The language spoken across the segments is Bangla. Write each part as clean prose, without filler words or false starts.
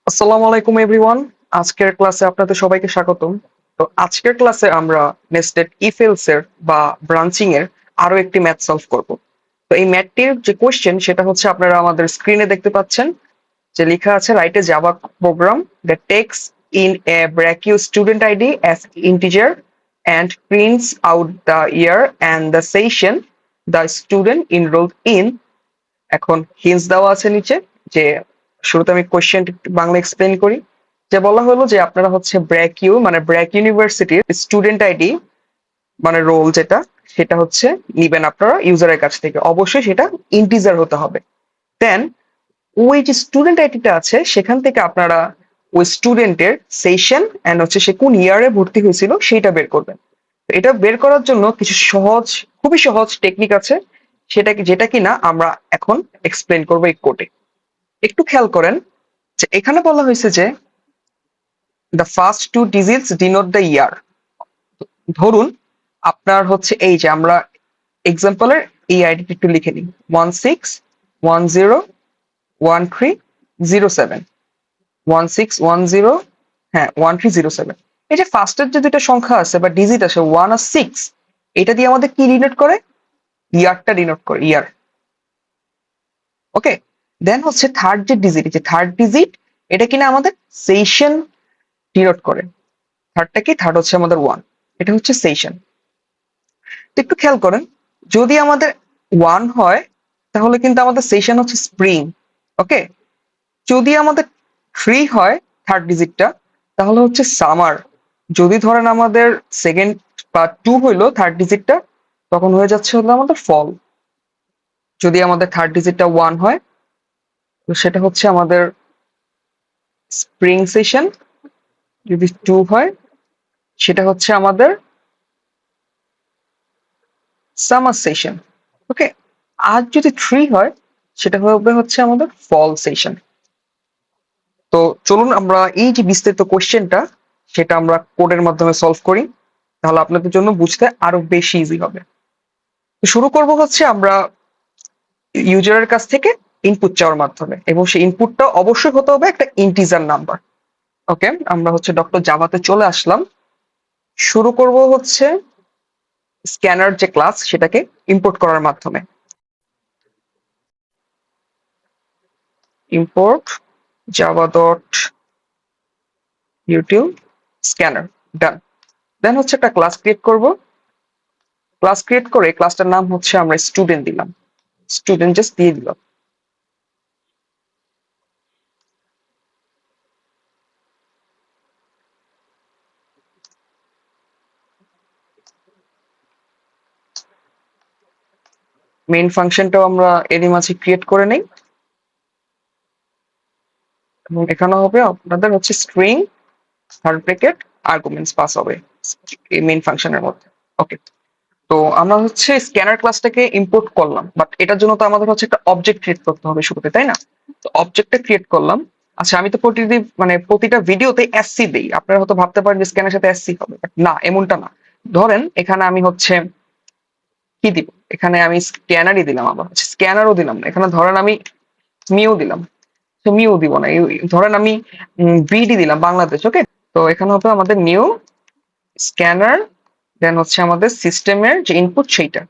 আসসালামু আলাইকুম এভরিওয়ান। আজকের ক্লাসে আপনাদের সবাইকে স্বাগতম। তো আজকের ক্লাসে আমরা নেস্টেড ইফ এলস এর বা ব্রাঞ্চিং এর আরো একটি ম্যাথ সলভ করব। তো এই ম্যাথটির যে কোশ্চেন সেটা হচ্ছে আপনারা আমাদের স্ক্রিনে দেখতে পাচ্ছেন, যে লেখা আছে write a Java program that tax in a BRACU student ID as integer and prints out the year and the session the student enrolled in। এখন হিন্টস দেওয়া আছে নিচে, যে শুরুতে আমি কোশ্চেন বাংলা এক্সপ্লেন করি। যে বলা হলো যে আপনারা হচ্ছে ব্র্যাক মানে ব্র্যাক ইউনিভার্সিটির স্টুডেন্ট আইডি মানে রোল যেটা, সেটা হচ্ছে নিবেন আপনারা ইউজারের কাছ থেকে। অবশ্যই সেটা ইন্টিজার হতে হবে। দেন ওই যে স্টুডেন্ট আইডিটা আছে সেখান থেকে আপনারা ওই স্টুডেন্টের সেশন এন্ড হচ্ছে সে কোন ইয়ারে ভর্তি হয়েছিল সেটা বের করবেন। তো এটা বের করার জন্য কিছু খুবই সহজ টেকনিক আছে, যেটা কিনা আমরা এখন এক্সপ্লেন করবো এই কোডে। একটু খেয়াল করেন যে এখানে বলা হয়েছে যে the first two digits denote the year. ধরুন আপনার হচ্ছে এই যে আমরা এক্সাম্পলের এই আইডিটি একটু লিখে নিই, 16101307, 1610, হ্যাঁ 1307। এই যে ফার্স্টের যে দুটো সংখ্যা আছে বা ডিজিট আছে 1 আর 6, এটা দিয়ে আমাদের কি ডিনোট করে? ইয়ারটা ডিনোট করে, ইয়ার। ওকে, দেন হচ্ছে থার্ড যে ডিজিট, এটা কিনা আমাদের সেশন ডিনোট করে। থার্ডটা কি? থার্ড হচ্ছে আমাদের 1, এটা হচ্ছে সেশন। তো একটু খেয়াল করেন, যদি আমাদের 1 হয় তাহলে কিন্তু আমাদের সেশন হচ্ছে স্প্রিং। ওকে, যদি আমাদের 3 হয় থার্ড ডিজিটটা, তাহলে হচ্ছে সামার। যদি ধরেন আমাদের সেকেন্ড বা 2 হইলো থার্ড ডিজিটটা, তখন হয়ে যাচ্ছে হলো আমাদের ফল। যদি আমাদের থার্ড ডিজিটটা 1 হয়, তো সেটা হচ্ছে আমাদের স্প্রিং সেশন। যদি 2 হয়, সেটা হচ্ছে আমাদের সামার সেশন। ওকে, আর যদি 3 হয়, সেটা হবে হচ্ছে আমাদের ফল সেশন। তো চলুন আমরা এই যে বিস্তারিত কোশ্চেনটা সেটা আমরা কোডের মাধ্যমে সলভ করি, তাহলে আপনাদের জন্য বুঝতে আরো বেশি ইজি হবে। তো শুরু করব হচ্ছে আমরা ইউজারের কাছ থেকে ইনপুট চাওয়ার মাধ্যমে, এবং সেই ইনপুটটা অবশ্যই হতে হবে একটা ইন্টিজার নাম্বার। ওকে, আমরা হচ্ছে ডক্টর জাভাতে চলে আসলাম। শুরু করব হচ্ছে স্ক্যানার যে ক্লাস সেটাকে ইম্পোর্ট করার মাধ্যমে। Import Java dot util scanner, done. Then হচ্ছে একটা ক্লাস ক্রিয়েট করব। ক্লাস ক্রিয়েট করে ক্লাসটার নাম হচ্ছে আমরা স্টুডেন্ট দিলাম, স্টুডেন্ট জাস্ট দিয়ে দিলাম। মেইন ফাংশনটাও আমরা এরই মাঝে ক্রিয়েট করে নেই, এবং এখানে হবে আপনাদের হচ্ছে string third bracket arguments pass হবে এই মেইন ফাংশনের মধ্যে। ওকে, তো আমরা হচ্ছে স্ক্যানার ক্লাসটাকে ইম্পোর্ট করলাম, বাট এটার জন্য তো আমাদের হচ্ছে একটা অবজেক্ট ক্রিয়েট করতে হবে শুরুতে, তাই না? তো অবজেক্টটা ক্রিয়েট করলাম। আচ্ছা, আমি তো প্রতিটা ভিডিওতে এসসি দেই। আপনারা হয়তো ভাবতে পারেন যে স্ক্যানের সাথে এসসি হবে, বাট না, এমনটা না। ধরেন এখানে আমি হচ্ছে কি দিব, এখানে আমি স্ক্যানারই দিলাম, আবার স্ক্যানারও দিলাম না, এখানে ধরেন আমি মিও দিলাম। তো মিও দিব না, ধরেন আমি বিডি দিলাম, বাংলাদেশ। ওকে, তো এখানে হবে আমাদের নিউ স্ক্যানার, দেন হচ্ছে আমাদের সিস্টেমের যে ইনপুট সেইটা,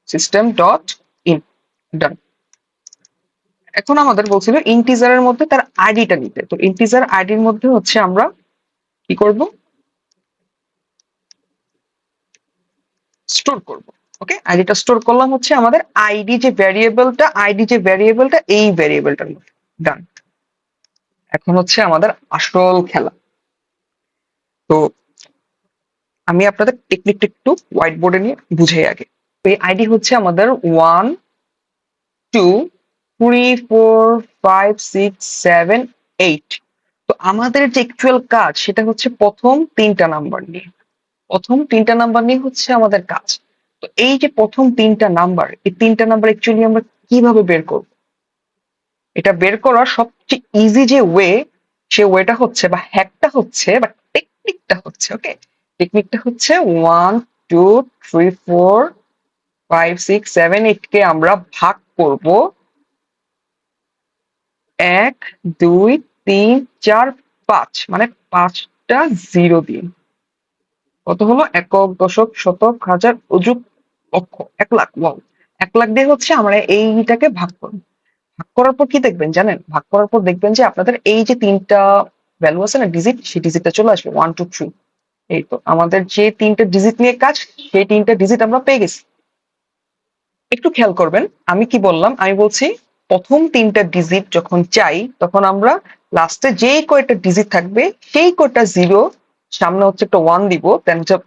সিস্টেম ডট ইন, ডান। এখন আমাদের বলছিল ইন্টিজারের মধ্যে তার আইডিটা নিতে। তো ইন্টিজার আইডির মধ্যে হচ্ছে আমরা কি করব? স্টোর করব। ওকে, আইডিটা স্টোর করলাম হচ্ছে আমাদের আইডি যে ভ্যারিয়েবলটা এই ভ্যারিয়েবলটার মধ্যে, ডান। এখন হচ্ছে আমাদের আসল খেলা। তো আমি আপনাদের টেকনিকটা একটু হোয়াইট বোর্ডে নিয়ে বুঝাই আগে। তো এই আইডি হচ্ছে আমাদের 1 2 3 4 5 6 7 8। তো আমাদের যে অ্যাকচুয়াল কাজ সেটা হচ্ছে প্রথম তিনটা নাম্বার নিয়ে, হচ্ছে আমাদের কাজ। তো এই যে প্রথম তিনটা নাম্বার, এই তিনটা নাম্বার অ্যাকচুয়ালি আমরা কিভাবে বের করব? এটা বের করার সবচেয়ে ইজি যে ওয়ে, সে ওয়েটা হচ্ছে বা হ্যাকটা হচ্ছে বা টেকনিকটা হচ্ছে, ওকে, টেকনিকটা হচ্ছে 1 2 3 4 5 6 7 8 কে আমরা ভাগ করব এক, দুই, তিন, চার, পাঁচ, মানে 5টা জিরো দিয়ে কত হলো? একক, দশক, শতক, হাজার, অযুত, লক্ষ, 1 লাখ। ওয়াও, 1 লাখ দিয়ে হচ্ছে আমরা এইটাকে ভাগ করব। ভাগ করার পর কি দেখবেন জানেন? ভাগ করার পর দেখবেন যে আপনাদের এই যে 3টা ভ্যালু আছে না, ডিজিট, সেই ডিজিটটা চলে আসবে 1 2 3। এই তো আমাদের যে 3টে ডিজিট নিয়ে কাজ, সেই 3টে ডিজিট আমরা পেয়ে গেছি। একটু খেয়াল করবেন আমি কি বললাম। আমি বলছি প্রথম 3টা ডিজিট যখন চাই তখন আমরা লাস্টে যেই কয়টা ডিজিট থাকবে সেই কয়টা জিরো সামনে হচ্ছে একটা 1 দিব, দেন হচ্ছে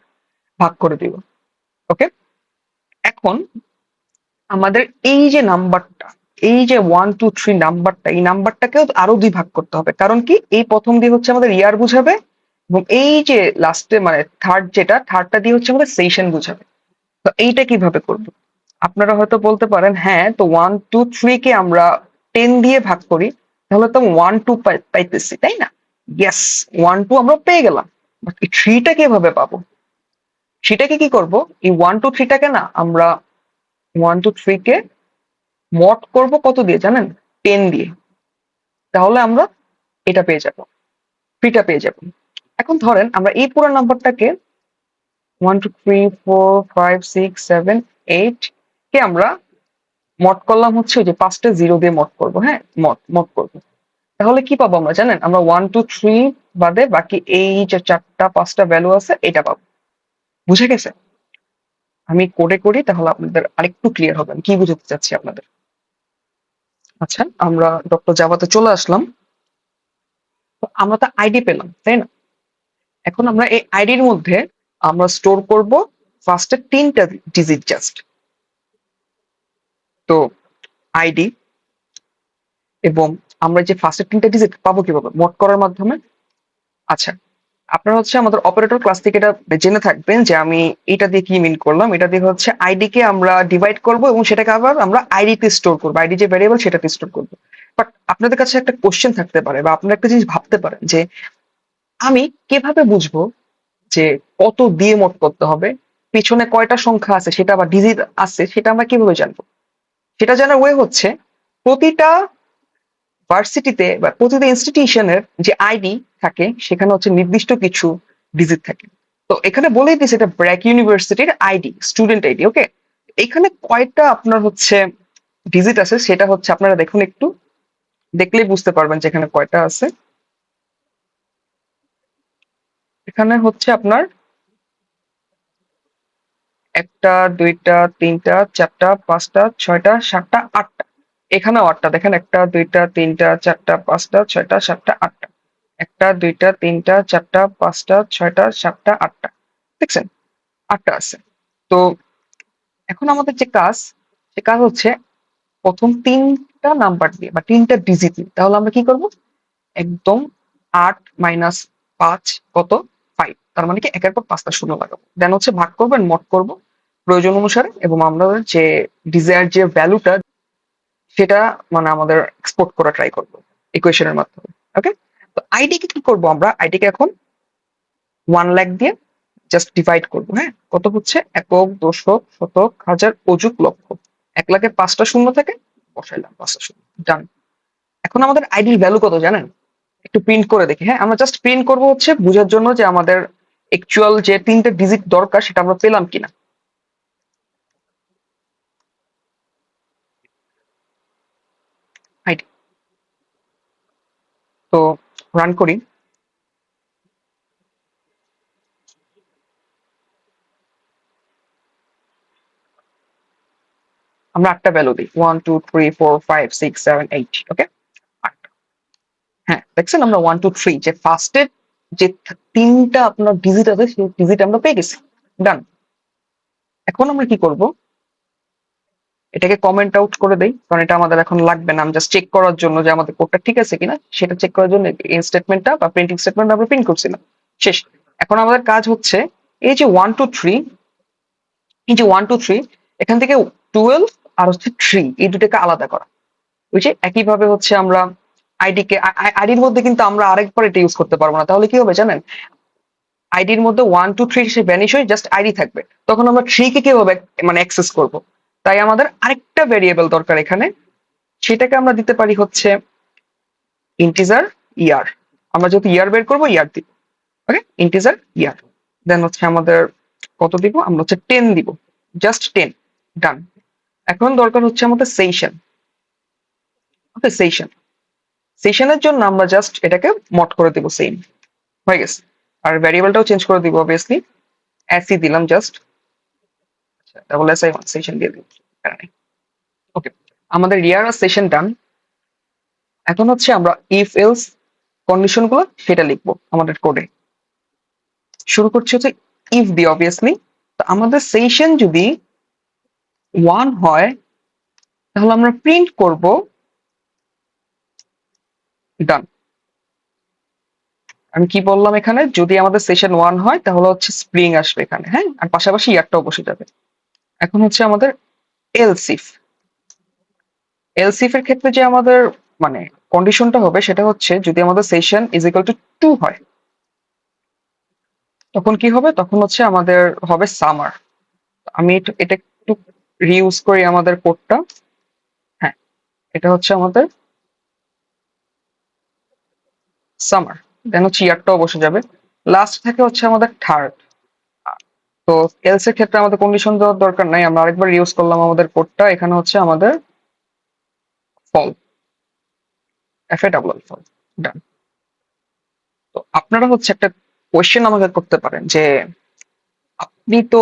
ভাগ করে দিব। ওকে, এখন আমাদের এই যে নাম্বারটা, এই যে 1 2 3 নাম্বারটা, এই নাম্বারটাকেও আরো 2 ভাগ করতে হবে। কারণ কি, এই প্রথম দিয়ে হচ্ছে আমাদের ইয়ার বুঝাবে, এবং এই যে লাস্টে মানে থার্ডটা দিয়ে হচ্ছে আমাদের সেশন বুঝাবে। তো এইটা কিভাবে করব? আপনারা হয়তো বলতে পারেন হ্যাঁ, তো 1 2 3 কে আমরা 10 দিয়ে ভাগ করি, তাহলে তো 1 2 পাইতেছি, তাই না? ইয়েস, 1 2 আমরা পেয়ে গেলাম, বাট এই থ্রিটা কিভাবে পাবো? সেটাকে কি করব, এই 1 2 3টাকে না আমরা 1 2 3 কে মড করব কত দিয়ে জানেন? 10 দিয়ে। তাহলে আমরা এটা পেয়ে যাব, থ্রিটা পেয়ে যাব। এখন ধরেন আমরা এই পুরো নাম্বারটাকে 1 2 3 4 5 6 7 8 কে আমরা মড করলাম হচ্ছে ওই যে 5টা জিরো দিয়ে মড করব। হ্যাঁ, মড মড করব। তাহলে কি পাবো আমরা জানেন? আমরা 1 2 3 বাদে বাকি এই যে 4টা 5টা ভ্যালু আছে এটা পাবো। বুঝে গেছে? আমি কোডে করি তাহলে আপনাদের আরেকটু ক্লিয়ার হবে আমি কি বুঝাতে চাচ্ছি আপনাদের। আচ্ছা, আমরা ডক্টর জাভাতে চলে আসলাম। তো আমরা তো আইডি পেলাম, তাই না? এখন আমরা এই আইডির মধ্যে আমরা স্টোর করব ফার্স্টে 3টা ডিজিট জাস্ট। তো আইডি, এবং আমরা যে ফার্স্টের 3টা ডিজিট পাবো কিভাবে? মড করার মাধ্যমে। আচ্ছা, আপনারা হচ্ছে আমাদের অপারেটর ক্লাস থেকে এটা জেনে থাকবেন যে আমি এটা দিয়ে কি মিন করলাম। এটা দিয়ে হচ্ছে আইডি কে আমরা ডিভাইড করব এবং সেটাকে আবার আমরা আইডি তে স্টোর করবো, আইডি যে ভ্যারিয়েবল সেটাতে স্টোর করবো। বাট আপনাদের কাছে একটা কোশ্চেন থাকতে পারে বা আপনারা একটা জিনিস ভাবতে পারেন যে আমি কিভাবে বুঝবো যে কত দিয়ে মোড করতে হবে, পিছনে কয়টা সংখ্যা আছে সেটা বা ডিজিট আছে সেটা আমরা কিভাবে জানবো? সেটা জানার ওয়ে হচ্ছে প্রতিটা ভার্সিটিতে বা প্রতিটা ইনস্টিটিউশনের যে আইডি থাকে সেখানে হচ্ছে নির্দিষ্ট কিছু ডিজিট থাকে। তো এখানে বলেই দিয়েছে এটা ব্র্যাক ইউনিভার্সিটির আইডি, স্টুডেন্ট আইডি। ওকে, এখানে কয়টা আপনার হচ্ছে ডিজিট আছে সেটা হচ্ছে আপনারা দেখুন, একটু দেখলেই বুঝতে পারবেন যে এখানে কয়টা আছে। এখানে হচ্ছে আপনার একটা, দুইটা, তিনটা, চারটা, পাঁচটা, ছয়টা, সাতটা, আটটা। এখানেও আটটা দেখেন, একটা, দুইটা, তিনটা, চারটা, পাঁচটা, ছয়টা, সাতটা, আটটা। একটা, দুইটা, তিনটা, চারটা, পাঁচটা, ছয়টা, সাতটা, আটটা। দেখছেন? আটটা আছে। তো এখন আমাদের যে কাজ, সে কাজ হচ্ছে প্রথম 3টা নাম্বার দিয়ে বা 3টা ডিজিট দিয়ে। তাহলে আমরা কি করব? একদম 8 - 5 কত? 5। তার মানে কি একের পর 5টা শূন্য লাগাবো, দেন হচ্ছে ভাগ করবেন, মড করব প্রয়োজন অনুসারে, এবং আমরা যে ডিজায়ার যে ভ্যালুটা সেটা মানে আমাদের এক্সপোর্ট করা ট্রাই করবো ইকুয়েশনের মাধ্যমে। ওকে, তো আইডি কে কি করবো? আমরা আইডি কে এখন 1 লাখ দিয়ে জাস্ট ডিভাইড করবো। হ্যাঁ, কত হচ্ছে? একক, দশক, শতক, হাজার, অযুত, লক্ষ। 1 লাখে 5টা শূন্য থাকে, বসাইলাম 5টা শূন্য, ডান। এখন আমাদের আইডির ভ্যালু কত জানেন? একটু প্রিন্ট করে দেখি। হ্যাঁ, আমরা জাস্ট প্রিন্ট করবো হচ্ছে বোঝার জন্য যে আমাদের অ্যাকচুয়াল যে 3টে ডিজিট দরকার সেটা আমরা পেলাম কিনা। আইডি, তো রান করি। আমরা 8টা ভ্যালু দিই, 1 2 3 4 5 6 7 8। ওকে, হ্যাঁ দেখছেন, আমরা 1 2 3 যে ফার্স্টের যে 3টা আপনার ডিজিট আছে সেই ডিজিট আমরা পেয়ে গেছি, ডান। এখন আমরা কি করব? এটাকে কমেন্ট আউট করে দেই, কারণ এটা আমাদের এখন লাগবে না। আমি জাস্ট চেক করার জন্য যে আমাদের কোডটা ঠিক আছে কিনা সেটা চেক করার জন্য এই স্টেটমেন্টটা বা প্রিন্টিং স্টেটমেন্ট আমরা প্রিন্ট করছিলাম। শেষ। এখন আমাদের কাজ হচ্ছে এই যে 1 2 3, এই যে 1 2 3, এখান থেকে 12 আর হচ্ছে 3, এই দুটোকে আলাদা করা। ওই যে একইভাবে হচ্ছে আমরা আইডি কে, আইডির মধ্যে কিন্তু আমরা আরেকবার এটা ইউজ করতে পারবো না। তাহলে কি হবে জানেন? আইডির মধ্যে 1 2 3 সে ভ্যানিশ হয়ে জাস্ট আইডি থাকবে, তখন আমরা 3 কে কিভাবে মানে অ্যাক্সেস করব? তাই আমাদের আরেকটা ভেরিয়েবল দরকার এখানে। সেটাকে আমরা দিতে পারি হচ্ছে ইন্টিজার ইয়ার, আমরা যেহেতু ইয়ার বের করবো ইয়ার দিব। ওকে, ইন্টিজার ইয়ার। দেন হচ্ছে আমাদের কত দিব, আমরা হচ্ছে 10 দিব, জাস্ট 10। ডান। এখন দরকার হচ্ছে আমাদের সেশন। ওকে, সেশন। সেশনের জন্য আমরা জাস্ট এটাকে মড করে দিব, সেম হয়ে গেছে। আর ভ্যারিয়েবলটাও চেঞ্জ করে দিব অবভিয়াসলি, এসই দিলাম just, double S I session দিয়ে দিব। ওকে, আমাদের ইয়ার আর সেশন ডান। এখন হচ্ছে আমরা ইফ এলস কন্ডিশন গুলো সেটা লিখবো আমাদের কোডে। শুরু করছি হচ্ছে ইফ দিয়ে অবভিয়াসলি। তো আমাদের সেশন যদি 1 হয় তাহলে আমরা প্রিন্ট করব ডান। আমি কি বললাম এখানে, যদি আমাদের সেশন 1 হয় তাহলে হচ্ছে স্প্রিং আসবে এখানে, হ্যাঁ, আর পাশাপাশি ইয়ারটাও বসে যাবে। এখন হচ্ছে আমাদের এলস ইফ। এলস ইফ এর ক্ষেত্রে যে আমাদের মানে কন্ডিশনটা হবে সেটা হচ্ছে যদি আমাদের সেশন ইজ ইকুয়াল টু 2 হয়, তখন কি হবে, তখন হচ্ছে আমাদের হবে সামার। আমি এটা একটু রিউজ করি আমাদের কোডটা। হ্যাঁ, এটা হচ্ছে আমাদের সামার। দেন হচ্ছে ইয়ারটাও বসে যাবে। লাস্ট থেকে হচ্ছে আমাদের থার্ড। তো এলস এর ক্ষেত্রে আমাদের কন্ডিশন দেওয়ার দরকার নাই, আমরা আরেকবার ইউজ করলাম আমাদের কোডটা। এখানে হচ্ছে আমাদের ফল, এফ এ ডাবল ফল। ডান। তো আপনারা হচ্ছে একটা কোয়েশ্চেন আমাকে করতে পারেন যে আপনি তো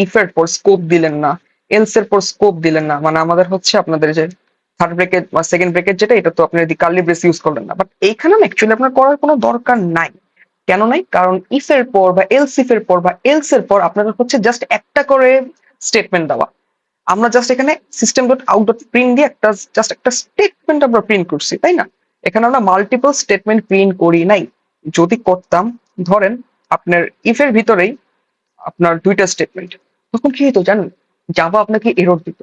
ইফ এর পর স্কোপ দিলেন না, এলস এর পর স্কোপ দিলেন না, মানে আমাদের হচ্ছে আপনাদের যে থার্ড ব্রেকেট বা সেকেন্ড ব্রেকেট যেটা, এটা তো আপনি যদি কার্লি ব্রেস ইউজ করলেন না। বাট এইখানে না অ্যাকচুয়ালি আপনার করার কোনো দরকার নাই। কেন নাই? কারণ ইফ এর পর বা এলস ইফ এর পর বা এলস এর পর আপনাদের হচ্ছে জাস্ট একটা করে স্টেটমেন্ট দেওয়া। আমরা জাস্ট এখানে system dot out dot print দিয়ে একটা জাস্ট একটা স্টেটমেন্ট আমরা প্রিন্ট করছি, তাই না? এখানে আমরা মাল্টিপল স্টেটমেন্ট প্রিন্ট করি নাই। যদি করতাম, ধরেন আপনার ইফ এর ভিতরেই আপনার দুইটা স্টেটমেন্ট, তখন কি হতো জানেন? জাভা আপনাকে এরর দিত।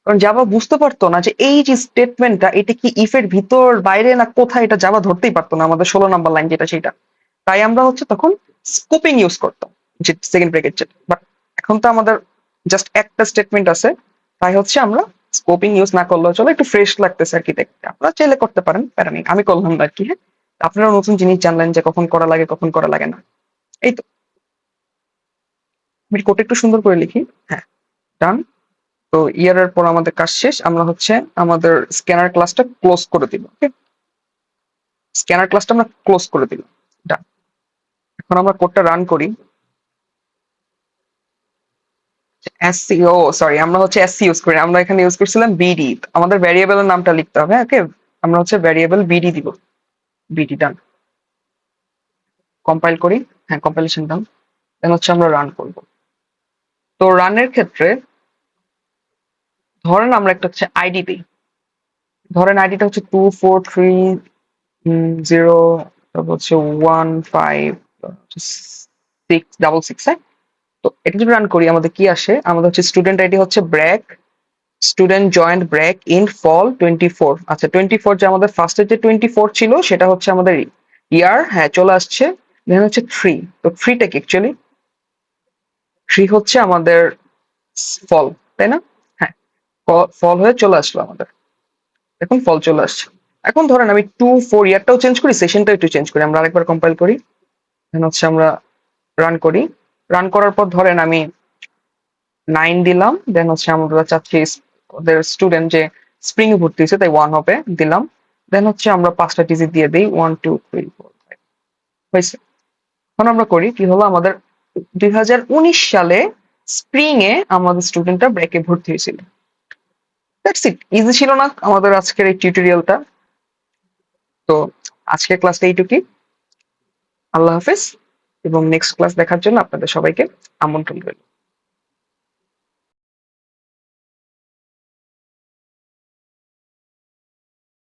কারণ জাভা বুঝতে পারতো না যে এই যে স্টেটমেন্টটা এটা কি ইফ এর ভিতর বাইরে না কোথায়, এটা জাভা ধরতেই পারতো না, আমাদের 16 নম্বর লাইন যেটা সেটা। তাই আমরা হচ্ছে তখন স্কোপিং ইউজ করতাম, যে সেকেন্ড ব্রেকেট যেটা। বাট এখন তো আমাদের জাস্ট একটা স্টেটমেন্ট আছে, তাই হচ্ছে আমরা স্কোপিং ইউজ না করলেও চলো, একটু ফ্রেশ লাগতেছে আর কি দেখতে। আপনারা চাইলে করতে পারেন, প্যারা নেই, আমি করলাম না আর কি। হ্যাঁ, আপনারা নতুন জিনিস জানলেন যে কখন করা লাগে কখন করা লাগে না। এই তো, আমি কোডটা একটু সুন্দর করে লিখি। হ্যাঁ, ডান। তো ইয়ারের পর আমাদের কাজ শেষ, আমরা হচ্ছে আমাদের স্ক্যানার ক্লাসটা ক্লোজ করে দিব। ওকে, স্ক্যানার ক্লাসটা আমরা ক্লোজ করে দিলাম। ডান। এখন আমরা কোডটা রান করি। এসসি, ও সরি, আমরা হচ্ছে এসসি ইউজ করি, আমরা এখানে ইউজ করছিলাম বিডি। আমাদের ভ্যারিয়েবলের নামটা লিখতে হবে। ওকে, আমরা হচ্ছে ভ্যারিয়েবল বিডি দিব। বিডি। ডান। কম্পাইল করি। হ্যাঁ, কম্পাইলেশন ডান। দেন হচ্ছে আমরা রান করব। তো রানের ক্ষেত্রে ধরেন আমরা একটা হচ্ছে আইডি দিই। ধরেন আইডিটা হচ্ছে 243 0, তারপর হচ্ছে 15 666। হ্যাঁ, তো এটা যদি রান করি আমাদের কি আসে, আমাদের হচ্ছে স্টুডেন্ট আইডি হচ্ছে BRAC student joint BRAC in fall 24। আচ্ছা, 24 যে আমাদের ফার্স্টে যে 24 ছিল সেটা হচ্ছে আমাদের ইয়ার। হ্যাঁ, চলে আসছে। দেন হচ্ছে 3। তো 3টা কি অ্যাকচুয়ালি 3 হচ্ছে আমাদের ফল, তাই না? হ্যাঁ, ফল হয়ে চলে আসলো আমাদের। এখন ফল চলে আসছে। এখন ধরেন আমি 24 ইয়ারটাও চেঞ্জ করি, সেশনটাও একটু চেঞ্জ করি। আমরা আরেকবার কম্পাইল করি। দেন হচ্ছে আমরা রান করি। রান করার পর ধরেন আমি 9 দিলাম। দেন হচ্ছে আমরা চাচ্ছি ওদের স্টুডেন্ট যে স্প্রিং এ ভর্তি হয়েছে তাই 1 হবে, দিলাম। দেন হচ্ছে আমরা 5টা ডিজিট দিয়ে দিই, 1 2 3 4 5। হয়েছে। এখন আমরা করি কি হলো, আমাদের 2019 সালে স্প্রিং এ আমাদের স্টুডেন্টটা ব্রেকে ভর্তি হয়েছিল। That's it. ইজি ছিল না আমাদের আজকের এই টিউটোরিয়ালটা? তো আজকের ক্লাসটা এইটুকুই। আল্লাহ হাফেজ। এবং নেক্সট ক্লাস দেখার জন্য আপনাদের সবাইকে আমন্ত্রণ রইল।